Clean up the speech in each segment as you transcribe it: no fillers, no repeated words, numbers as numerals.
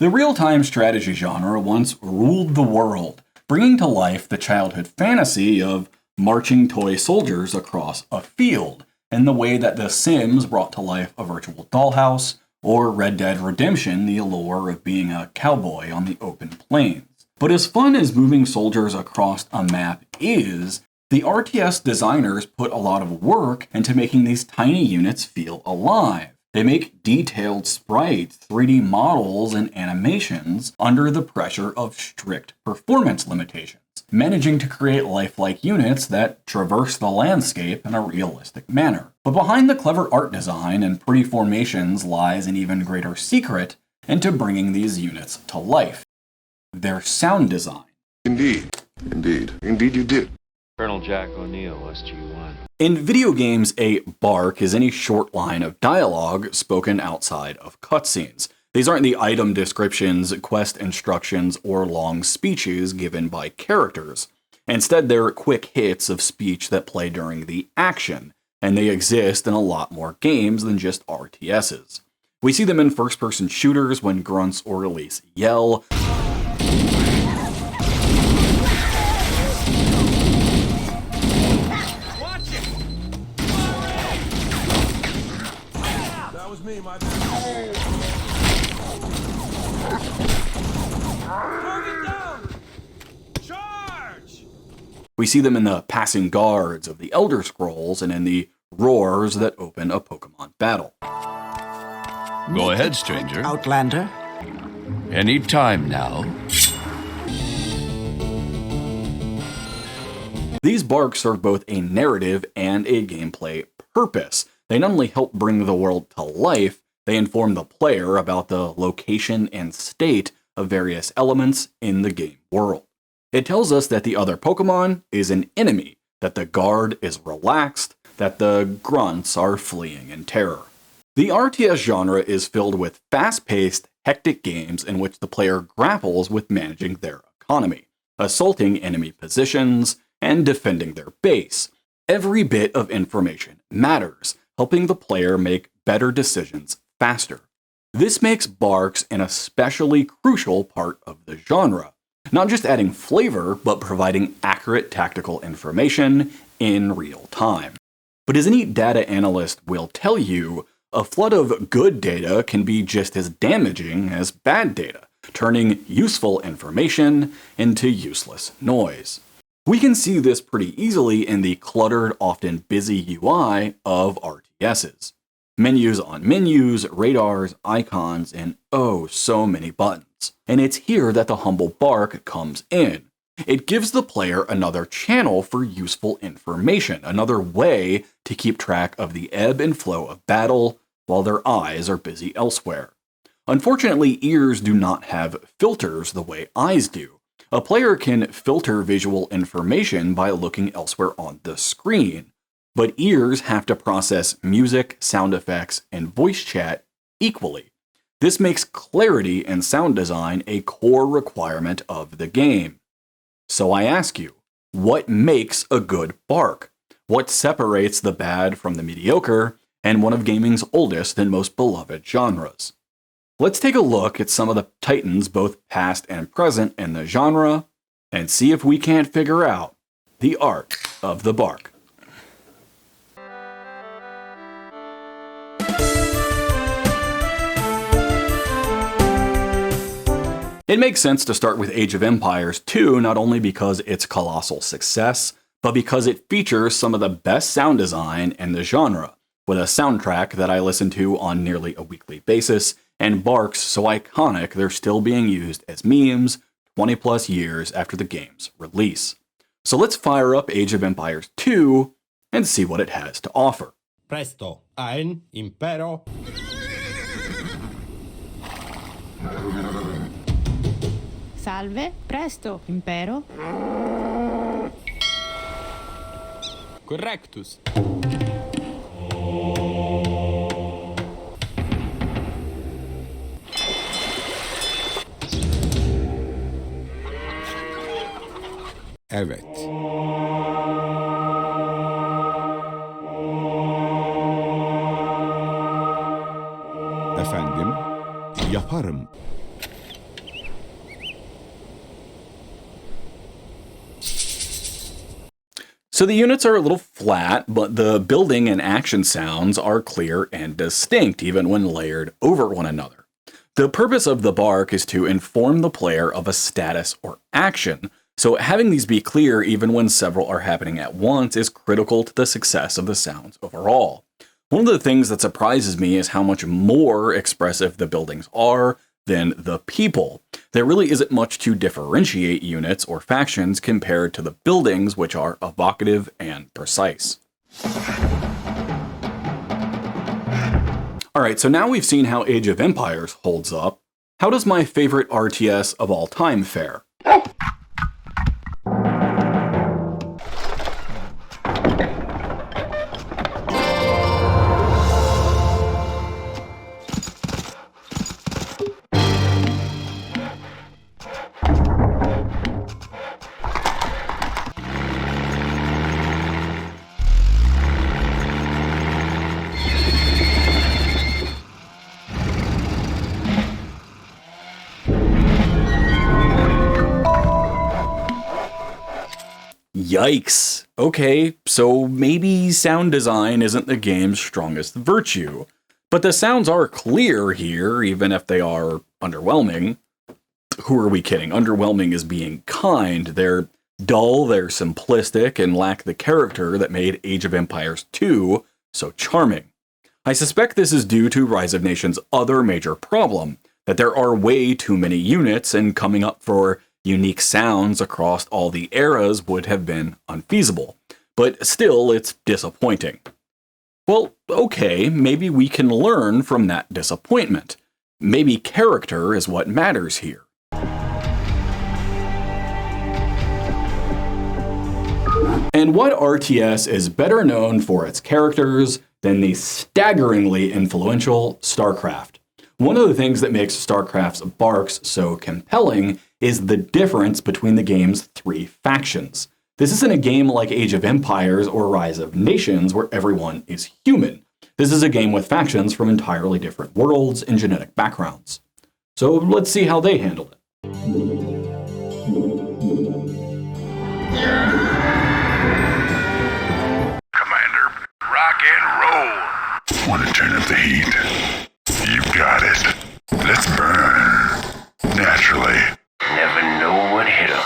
The real-time strategy genre once ruled the world, bringing to life the childhood fantasy of marching toy soldiers across a field, in the way that The Sims brought to life a virtual dollhouse, or Red Dead Redemption the allure of being a cowboy on the open plains. But as fun as moving soldiers across a map is, the RTS designers put a lot of work into making these tiny units feel alive. They make detailed sprites, 3D models, and animations under the pressure of strict performance limitations, managing to create lifelike units that traverse the landscape in a realistic manner. But behind the clever art design and pretty formations lies an even greater secret into bringing these units to life: their sound design. Indeed you did. Colonel Jack O'Neill, SG-1. In video games, a bark is any short line of dialogue spoken outside of cutscenes. These aren't the item descriptions, quest instructions, or long speeches given by characters. Instead, they're quick hits of speech that play during the action, and they exist in a lot more games than just RTSs. We see them in first-person shooters when grunts or elites yell. Me, my Charge! We see them in the passing guards of the Elder Scrolls and in the roars that open a Pokemon battle. Go ahead, stranger. Outlander? Any time now. These barks serve both a narrative and a gameplay purpose. They not only help bring the world to life, they inform the player about the location and state of various elements in the game world. It tells us that the other Pokemon is an enemy, that the guard is relaxed, that the grunts are fleeing in terror. The RTS genre is filled with fast-paced, hectic games in which the player grapples with managing their economy, assaulting enemy positions, and defending their base. Every bit of information matters, helping the player make better decisions faster. This makes Barks an especially crucial part of the genre, not just adding flavor, but providing accurate tactical information in real time. But as any data analyst will tell you, a flood of good data can be just as damaging as bad data, turning useful information into useless noise. We can see this pretty easily in the cluttered, often busy UI of RTSs. Menus on menus, radars, icons, and oh, so many buttons. And it's here that the humble bark comes in. It gives the player another channel for useful information, another way to keep track of the ebb and flow of battle while their eyes are busy elsewhere. Unfortunately, ears do not have filters the way eyes do. A player can filter visual information by looking elsewhere on the screen, but ears have to process music, sound effects, and voice chat equally. This makes clarity and sound design a core requirement of the game. So I ask you, what makes a good bark? What separates the bad from the mediocre and one of gaming's oldest and most beloved genres? Let's take a look at some of the titans, both past and present, in the genre, and see if we can't figure out the art of the bark. It makes sense to start with Age of Empires 2, not only because it's a colossal success, but because it features some of the best sound design in the genre, with a soundtrack that I listen to on nearly a weekly basis, and barks so iconic they're still being used as memes 20 plus years after the game's release. So let's fire up Age of Empires 2 and see what it has to offer. Presto, ein impero. Salve, presto, impero. Correctus. Evet. Efendim, yaparım. So the units are a little flat, but the building and action sounds are clear and distinct, even when layered over one another. The purpose of the bark is to inform the player of a status or action, so having these be clear even when several are happening at once is critical to the success of the sounds overall. One of the things that surprises me is how much more expressive the buildings are than the people. There really isn't much to differentiate units or factions compared to the buildings, which are evocative and precise. Alright, so now we've seen how Age of Empires holds up. How does my favorite RTS of all time fare? Yikes. Okay, so maybe sound design isn't the game's strongest virtue. But the sounds are clear here, even if they are underwhelming. Who are we kidding? Underwhelming is being kind. They're dull, they're simplistic, and lack the character that made Age of Empires II so charming. I suspect this is due to Rise of Nations' other major problem, that there are way too many units, and coming up for unique sounds across all the eras would have been unfeasible. But still, it's disappointing. Well, okay, maybe we can learn from that disappointment. Maybe character is what matters here. And what RTS is better known for its characters than the staggeringly influential StarCraft? One of the things that makes StarCraft's Barks so compelling is the difference between the game's three factions. This isn't a game like Age of Empires or Rise of Nations where everyone is human. This is a game with factions from entirely different worlds and genetic backgrounds. So let's see how they handled it. Commander, rock and roll. Want to turn up the heat? You got it. Let's burn. Naturally. Never know what hit 'em.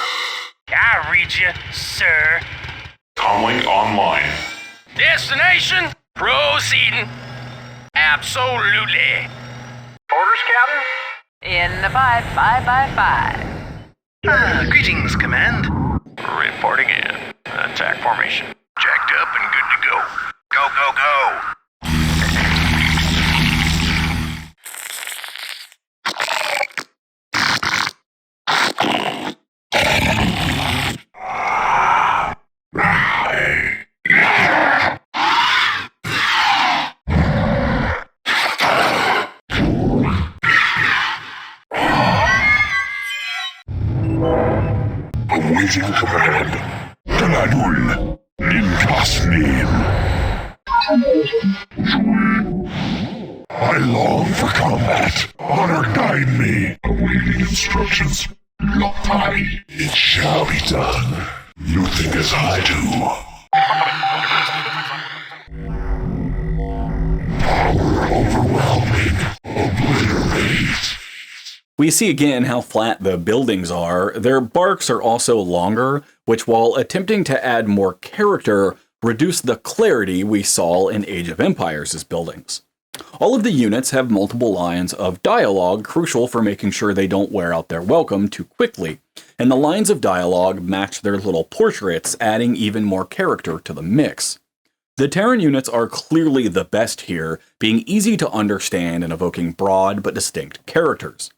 I read you, sir. Comlink online. Destination? Proceeding. Absolutely. Orders, Captain? In the 5 greetings, Command. Reporting in. Attack formation. Jacked up and good to go. Go, go, go. Awaiting command. Commandul. Intasmin. I long for combat. Honor guide me. Awaiting instructions. Lopai. It shall be done. You think as I do. Power overwhelming. Obliterate. We see again how flat the buildings are. Their barks are also longer, which while attempting to add more character, reduce the clarity we saw in Age of Empires' buildings. All of the units have multiple lines of dialogue, crucial for making sure they don't wear out their welcome too quickly, and the lines of dialogue match their little portraits, adding even more character to the mix. The Terran units are clearly the best here, being easy to understand and evoking broad but distinct characters.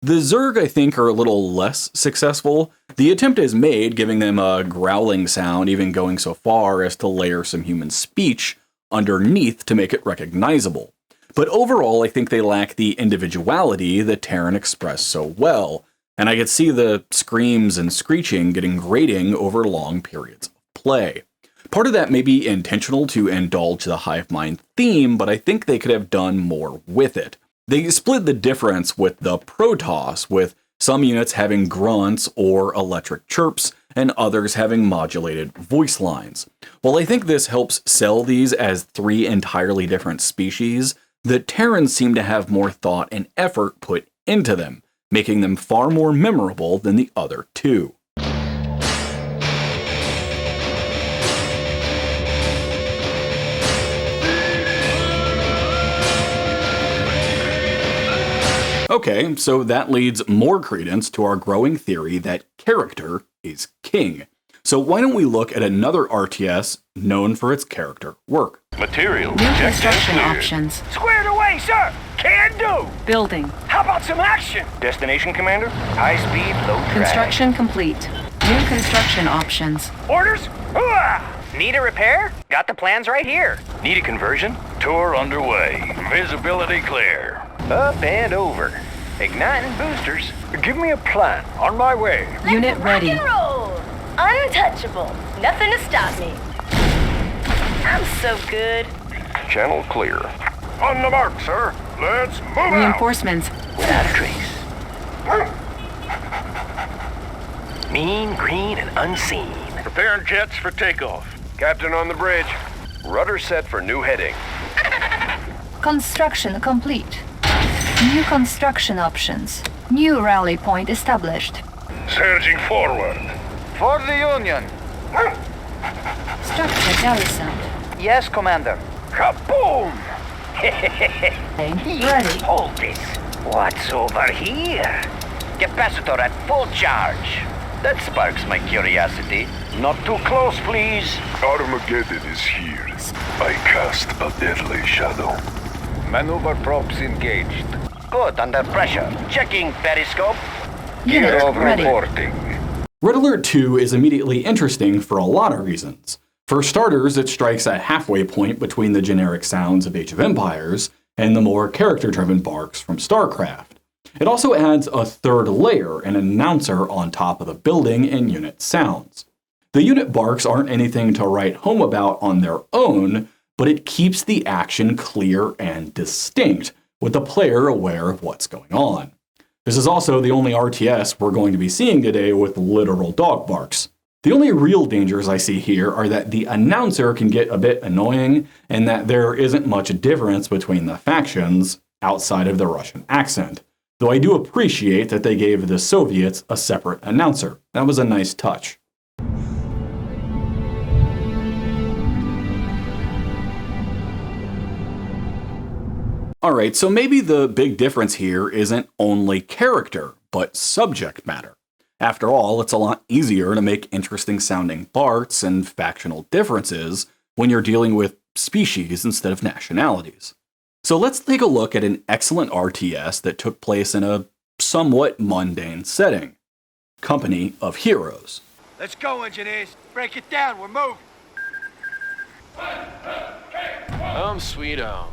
The Zerg, I think, are a little less successful. The attempt is made, giving them a growling sound, even going so far as to layer some human speech underneath to make it recognizable. But overall, I think they lack the individuality the Terran express so well, and I could see the screams and screeching getting grating over long periods of play. Part of that may be intentional to indulge the hive mind theme, but I think they could have done more with it. They split the difference with the Protoss, with some units having grunts or electric chirps, and others having modulated voice lines. While I think this helps sell these as 3 entirely different species, the Terrans seem to have more thought and effort put into them, making them far more memorable than the other 2. Okay, so that leads more credence to our growing theory that character is king. So why don't we look at another RTS known for its character work? Material. New construction options. Squared away, sir. Can do. Building. How about some action? Destination, Commander? High speed, low drag. Construction complete. New construction options. Orders? Hooah! Need a repair? Got the plans right here. Need a conversion? Tour underway. Visibility clear. Up and over. Igniting boosters. Give me a plan. On my way. Unit ready. Rock and roll. Untouchable. Nothing to stop me. I'm so good. Channel clear. On the mark, sir. Let's move out. Reinforcements. Without a trace. Mean, green, and unseen. Preparing jets for takeoff. Captain on the bridge. Rudder set for new heading. Construction complete. New construction options. New rally point established. Surging forward. For the Union. Structure garrisoned. Yes, Commander. Kaboom! Ready. Hold this. What's over here? Capacitor at full charge. That sparks my curiosity. Not too close, please. Armageddon is here. I cast a deadly shadow. Maneuver probes engaged. Good, under pressure. Checking periscope. Unit ready. Reporting. Red Alert 2 is immediately interesting for a lot of reasons. For starters, it strikes a halfway point between the generic sounds of Age of Empires and the more character-driven barks from StarCraft. It also adds a third layer, an announcer on top of the building and unit sounds. The unit barks aren't anything to write home about on their own, but it keeps the action clear and distinct, with the player aware of what's going on. This is also the only RTS we're going to be seeing today with literal dog barks. The only real dangers I see here are that the announcer can get a bit annoying and that there isn't much difference between the factions outside of the Russian accent, though I do appreciate that they gave the Soviets a separate announcer. That was a nice touch. Alright, so maybe the big difference here isn't only character, but subject matter. After all, it's a lot easier to make interesting sounding parts and factional differences when you're dealing with species instead of nationalities. So let's take a look at an excellent RTS that took place in a somewhat mundane setting. Company of Heroes. Let's go, engineers. Break it down. We're moving. Home sweet home.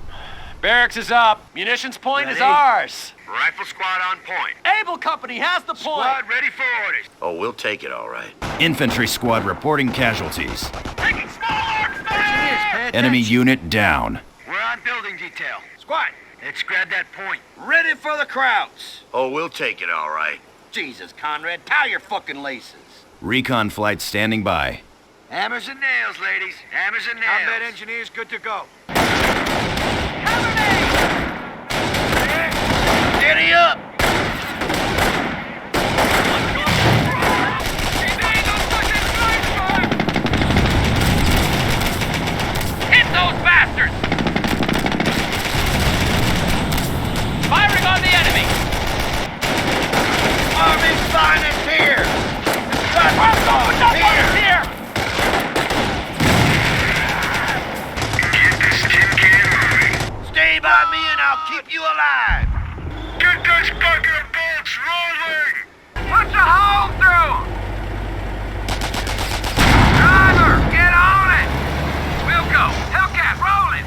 Barracks is up. Munitions point is ours. Rifle squad on point. Able Company has the point. Squad ready for orders. Oh, we'll take it all right. Infantry squad reporting casualties. Taking small arms fire! Enemy unit down. We're on building detail. Squad, let's grab that point. Ready for the crowds. Oh, we'll take it all right. Jesus, Conrad, tie your fucking laces. Recon flight standing by. Hammers and nails, ladies. Hammers and nails. Combat engineers, good to go. Giddy up! Hit those bastards! Firing on the enemy! Army finest here! Here! Get this tin can moving. Stay by me and I'll keep you alive! Get those bucket of bolts rolling! Put the hole through! Driver, get on it! We'll go. Hellcat, rolling!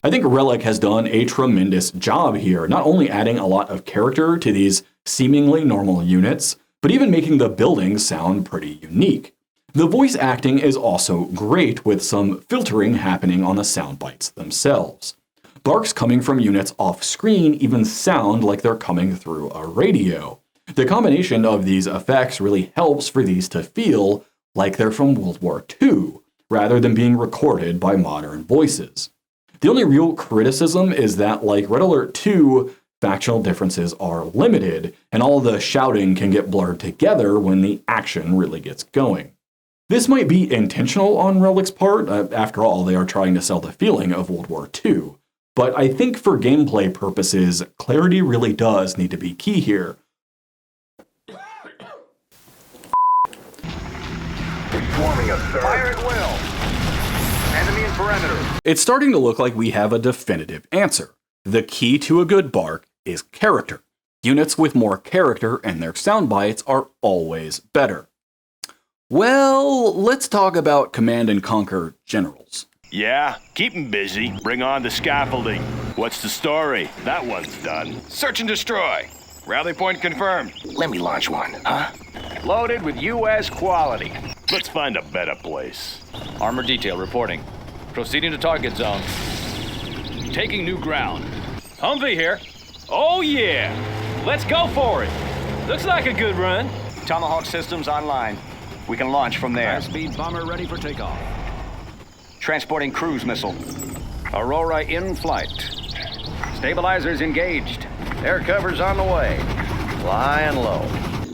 I think Relic has done a tremendous job here, not only adding a lot of character to these seemingly normal units, but even making the buildings sound pretty unique. The voice acting is also great, with some filtering happening on the sound bites themselves. Barks coming from units off-screen even sound like they're coming through a radio. The combination of these effects really helps for these to feel like they're from World War II, rather than being recorded by modern voices. The only real criticism is that, like Red Alert 2, factional differences are limited, and all the shouting can get blurred together when the action really gets going. This might be intentional on Relic's part, after all, they are trying to sell the feeling of World War II, but I think for gameplay purposes, clarity really does need to be key here. Forming us, sir. Fire at will. Enemy in perimeter. It's starting to look like we have a definitive answer. The key to a good Bark is character. Units with more character and their sound bites are always better. Well, let's talk about Command and Conquer Generals. Yeah, keep 'em busy. Bring on the scaffolding. What's the story? That one's done. Search and destroy. Rally point confirmed. Let me launch one, huh? Loaded with U.S. quality. Let's find a better place. Armor detail reporting. Proceeding to target zone. Taking new ground. Humvee here. Oh yeah! Let's go for it. Looks like a good run. Tomahawk systems online. We can launch from there. High-speed bomber ready for takeoff. Transporting cruise missile. Aurora in flight. Stabilizers engaged. Air cover's on the way. Flying low.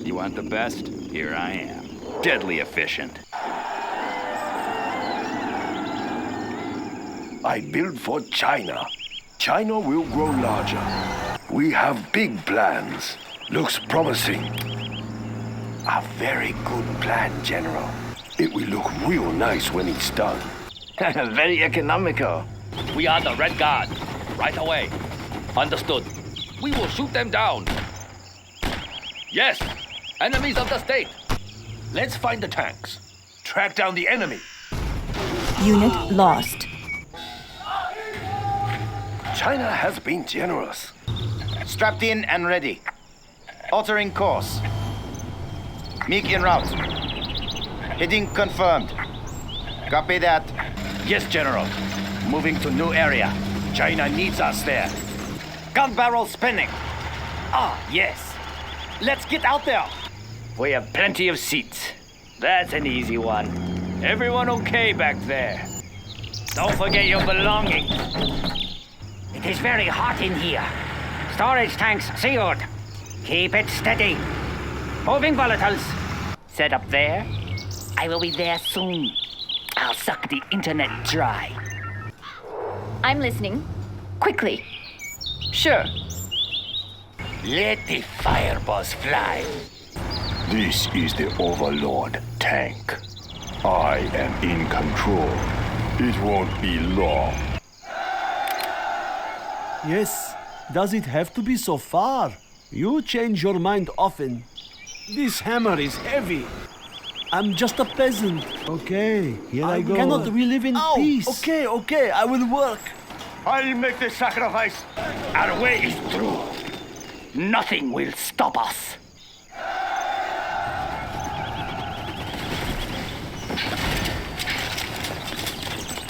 You want the best? Here I am. Deadly efficient. I build for China. China will grow larger. We have big plans. Looks promising. A very good plan, General. It will look real nice when it's done. Very economical. We are the Red Guard. Right away. Understood. We will shoot them down. Yes. Enemies of the state. Let's find the tanks. Track down the enemy. Unit lost. China has been generous. Strapped in and ready. Altering course. MiG en route. Heading confirmed. Copy that. Yes, General. Moving to new area. China needs us there. Gun barrel spinning. Ah, yes. Let's get out there. We have plenty of seats. That's an easy one. Everyone okay back there? Don't forget your belongings. It is very hot in here. Storage tanks sealed. Keep it steady. Moving volatiles. Set up there. I will be there soon. I'll suck the internet dry. I'm listening. Quickly. Sure. Let the fireballs fly. This is the Overlord tank. I am in control. It won't be long. Yes. Does it have to be so far? You change your mind often. This hammer is heavy. I'm just a peasant. Okay, here I go. Cannot we live in peace? Okay, I will work. I'll make the sacrifice. Our way is through. Nothing will stop us.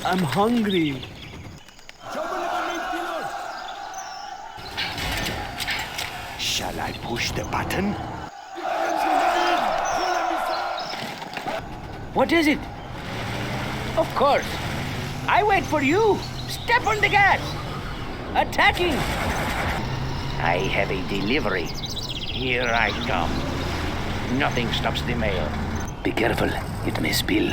I'm hungry. Shall I push the button? What is it? Of course. I wait for you. Step on the gas. Attacking. I have a delivery. Here I come. Nothing stops the mail. Be careful. It may spill.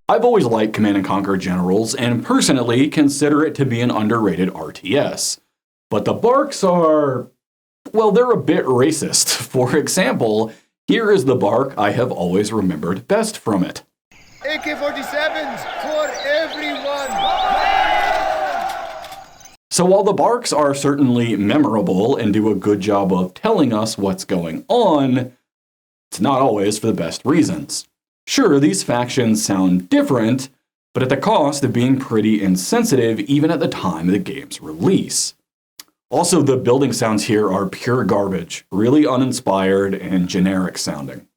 I've always liked Command & Conquer Generals, and personally consider it to be an underrated RTS. But the Barks are, well, they're a bit racist. For example, here is the Bark I have always remembered best from it. AK-47s for everyone! So while the Barks are certainly memorable and do a good job of telling us what's going on, it's not always for the best reasons. Sure, these factions sound different, but at the cost of being pretty insensitive even at the time of the game's release. Also, the building sounds here are pure garbage, really uninspired and generic sounding.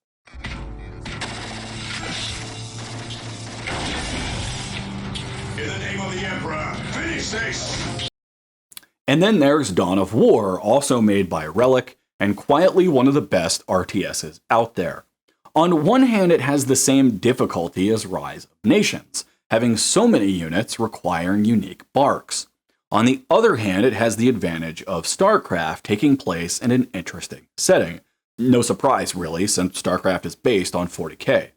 In the name of the Emperor, finish this! And then there's Dawn of War, also made by Relic, and quietly one of the best RTSs out there. On one hand, it has the same difficulty as Rise of Nations, having so many units requiring unique barks. On the other hand, it has the advantage of StarCraft taking place in an interesting setting. No surprise, really, since StarCraft is based on 40k.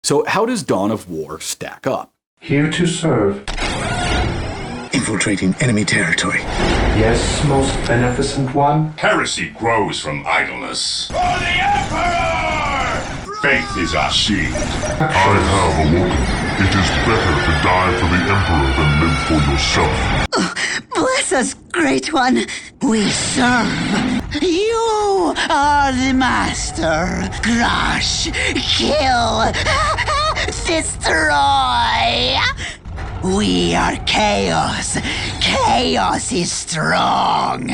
So how does Dawn of War stack up? Here to serve. Infiltrating enemy territory. Yes, most beneficent one. Heresy grows from idleness. For the Emperor! Faith is our shield. I have awoken. It is better to die for the Emperor than live for yourself. Bless us, Great One. We serve. You are the master. Crush, kill, destroy. We are chaos. Chaos is strong.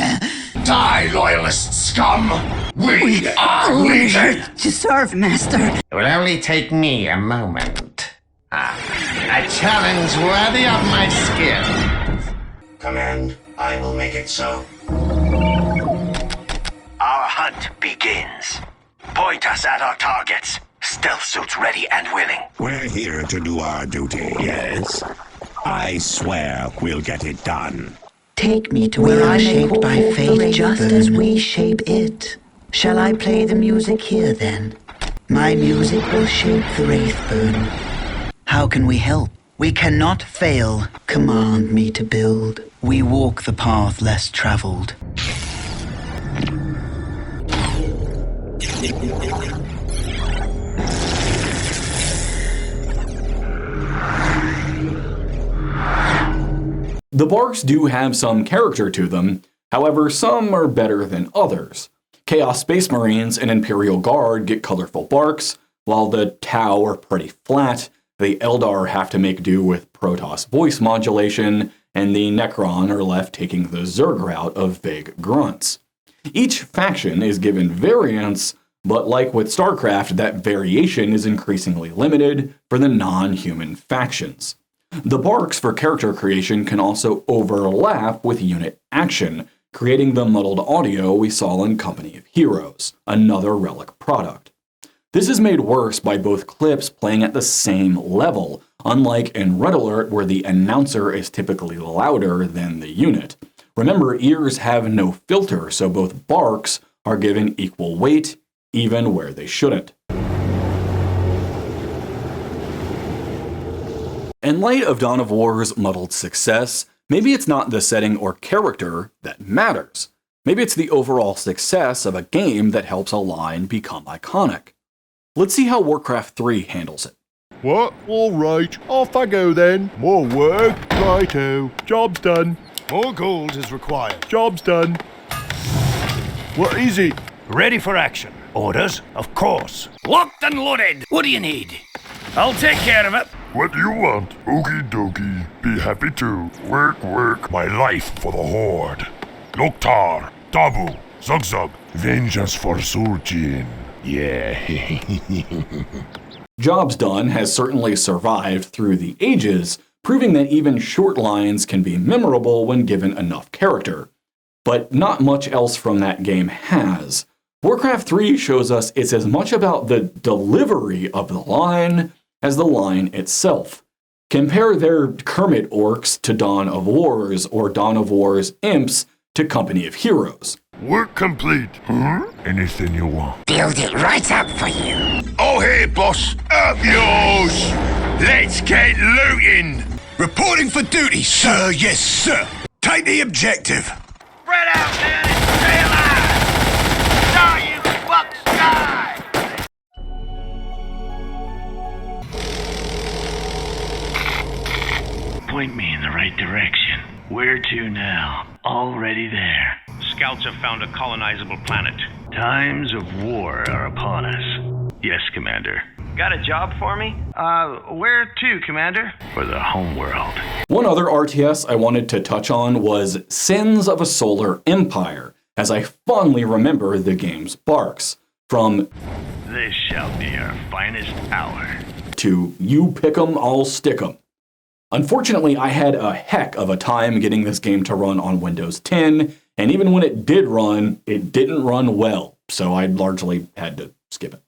Die, loyalist scum! We are legion! To serve, Master. It will only take me a moment. A challenge worthy of my skill. Command, I will make it so. Our hunt begins. Point us at our targets. Stealth suits ready and willing. We're here to do our duty, yes? I swear we'll get it done. Take me to where I'm shaped by fate just as we shape it. Shall I play the music here then? My music will shape the Wraithburn. How can we help? We cannot fail. Command me to build. We walk the path less traveled. The Barks do have some character to them, however some are better than others. Chaos Space Marines and Imperial Guard get colorful barks, while the Tau are pretty flat, the Eldar have to make do with Protoss voice modulation, and the Necron are left taking the Zerg route of vague grunts. Each faction is given variants, but like with StarCraft, that variation is increasingly limited for the non-human factions. The Barks for character creation can also overlap with unit action, creating the muddled audio we saw in Company of Heroes, another Relic product. This is made worse by both clips playing at the same level, unlike in Red Alert where the announcer is typically louder than the unit. Remember, ears have no filter, so both Barks are given equal weight, even where they shouldn't. In light of Dawn of War's muddled success, maybe it's not the setting or character that matters. Maybe it's the overall success of a game that helps a line become iconic. Let's see how WarCraft III handles it. What? Alright, off I go then. More work? Righto. Job's done. More gold is required. Job's done. What is it? Ready for action. Orders? Of course. Locked and loaded. What do you need? I'll take care of it. What do you want? Okie dokie. Be happy to. Work, work. My life for the Horde. Loktar, Tabu, Zugzug. Vengeance for Surjin. Yeah. Job's Done has certainly survived through the ages, proving that even short lines can be memorable when given enough character. But not much else from that game has. WarCraft III shows us it's as much about the delivery of the line as the line itself. Compare their Kermit orcs to Dawn of Wars, or Dawn of War's imps to Company of Heroes. Work complete. Anything you want. Build it right up for you. Oh, hey, boss. Up yours. Let's get looting. Reporting for duty, sir. Yes, sir. Take the objective. Spread out, man, and stay alive! Die, you fucks, die! Point me in the right direction. Where to now? Already there. Scouts have found a colonizable planet. Times of war are upon us. Yes, Commander. Got a job for me? Where to, Commander? For the homeworld. One other RTS I wanted to touch on was Sins of a Solar Empire, as I fondly remember the game's Barks, from "This shall be our finest hour" to "You pick 'em, I'll stick 'em." Unfortunately, I had a heck of a time getting this game to run on Windows 10, and even when it did run, it didn't run well, so I largely had to skip it.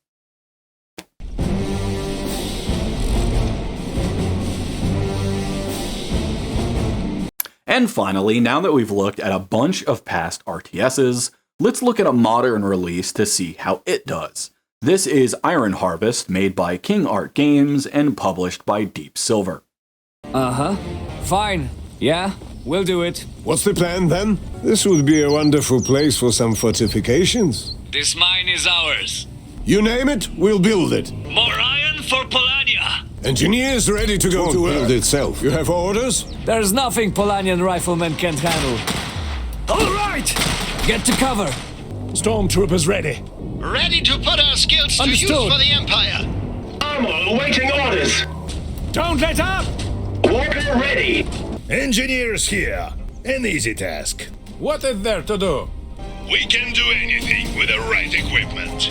And finally, now that we've looked at a bunch of past RTSs, let's look at a modern release to see how it does. This is Iron Harvest, made by King Art Games and published by Deep Silver. Uh-huh. Fine. Yeah, we'll do it. What's the plan then? This would be a wonderful place for some fortifications. This mine is ours. You name it, we'll build it. More iron for Polania. Engineers ready to go to work. Build itself. You have orders? There's nothing Polanian riflemen can't handle. All right! Get to cover. Stormtroopers ready. Ready to put our skills to use for the Empire. Armor awaiting orders. Don't let up! Walker ready. Engineers here. An easy task. What is there to do? We can do anything with the right equipment.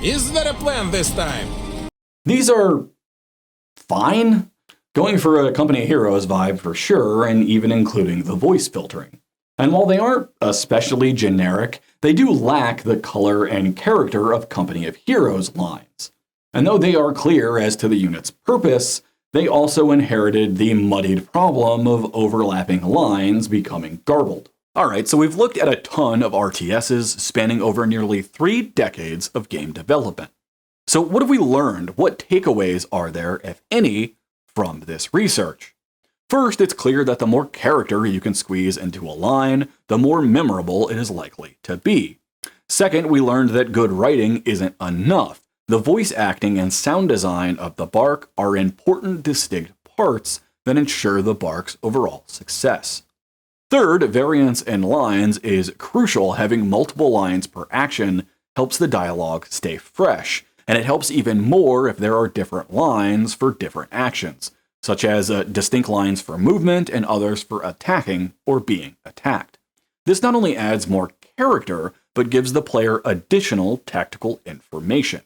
Is there a plan this time? These are fine. Going for a Company of Heroes vibe for sure, and even including the voice filtering. And while they aren't especially generic, they do lack the color and character of Company of Heroes lines. And though they are clear as to the unit's purpose, they also inherited the muddied problem of overlapping lines becoming garbled. Alright, so we've looked at a ton of RTSs spanning over nearly 3 decades of game development. So what have we learned? What takeaways are there, if any, from this research? First, it's clear that the more character you can squeeze into a line, the more memorable it is likely to be. Second, we learned that good writing isn't enough. The voice acting and sound design of the Bark are important, distinct parts that ensure the Bark's overall success. Third, variance in lines is crucial. Having multiple lines per action helps the dialogue stay fresh, and it helps even more if there are different lines for different actions, such as distinct lines for movement and others for attacking or being attacked. This not only adds more character, but gives the player additional tactical information.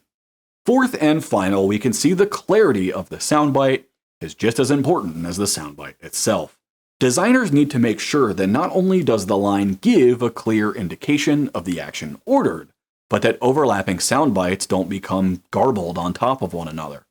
Fourth and final, we can see the clarity of the soundbite is just as important as the soundbite itself. Designers need to make sure that not only does the line give a clear indication of the action ordered, but that overlapping soundbites don't become garbled on top of one another.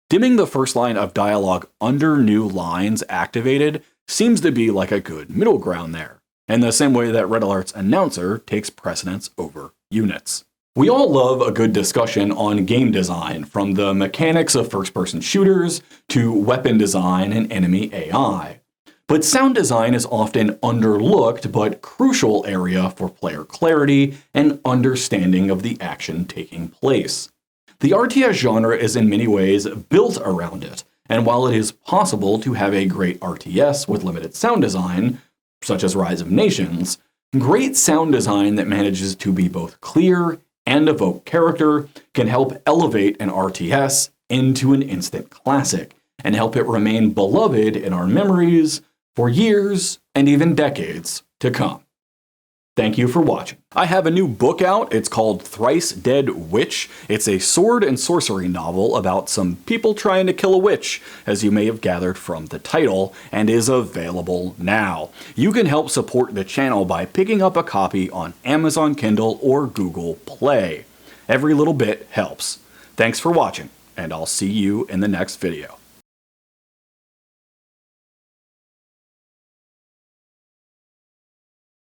Dimming the first line of dialogue under new lines activated seems to be like a good middle ground there, in the same way that Red Alert's announcer takes precedence over units. We all love a good discussion on game design, from the mechanics of first-person shooters to weapon design and enemy AI. But sound design is often underlooked but crucial area for player clarity and understanding of the action taking place. The RTS genre is in many ways built around it, and while it is possible to have a great RTS with limited sound design, such as Rise of Nations, great sound design that manages to be both clear and evoke character can help elevate an RTS into an instant classic, and help it remain beloved in our memories for years and even decades to come. Thank you for watching. I have a new book out. It's called Thrice Dead Witch. It's a sword and sorcery novel about some people trying to kill a witch, as you may have gathered from the title, and is available now. You can help support the channel by picking up a copy on Amazon Kindle or Google Play. Every little bit helps. Thanks for watching, and I'll see you in the next video.